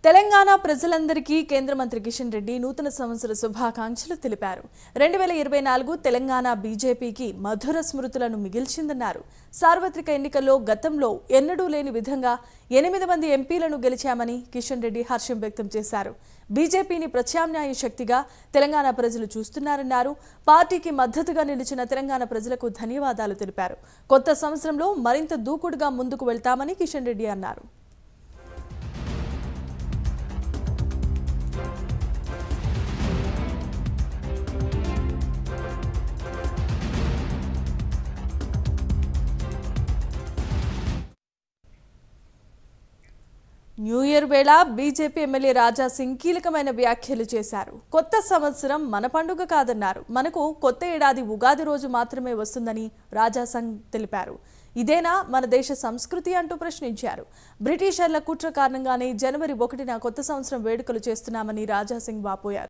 తెలంగాణ ప్రజలందరికీ కేంద్ర మంత్రి కిషన్ రెడ్డి నూతన సంవత్సర శుభాకాంక్షలు తెలిపారు. 2024 తెలంగాణ బీజేపీకి మధుర స్మృతులను మిగిల్చిందన్నారు. సార్వత్రిక ఎన్నికల్లో గతంలో ఎన్నడూ లేని విధంగా 8 మంది ఎంపీలను గెలిచామని కిషన్ రెడ్డి హర్షం వ్యక్తం చేశారు. బీజేపీని ప్రత్యామ్నాయ శక్తిగా తెలంగాణ ప్రజలు చూస్తున్నారన్నారు. పార్టీకి మద్దతుగా నిలిచిన తెలంగాణ ప్రజలకు ధన్యవాదాలు తెలిపారు. కొత్త సంవత్సరంలో మరింత దూకుడుగా ముందుకు వెళ్తామని కిషన్ రెడ్డి అన్నారు. న్యూ ఇయర్ వేళ బీజేపీ ఎమ్మెల్యే రాజా సింగ్ కీలకమైన వ్యాఖ్యలు చేశారు. కొత్త సంవత్సరం మన పండుగ కాదన్నారు. మనకు కొత్త ఏడాది ఉగాది రోజు మాత్రమే వస్తుందని రాజా సింగ్ తెలిపారు. ఇదేనా మన దేశ సంస్కృతి అంటూ ప్రశ్నించారు. బ్రిటిషర్ల కుట్ర కారణంగానే జనవరి 1న కొత్త సంవత్సరం వేడుకలు చేస్తున్నామని రాజా సింగ్ వాపోయారు.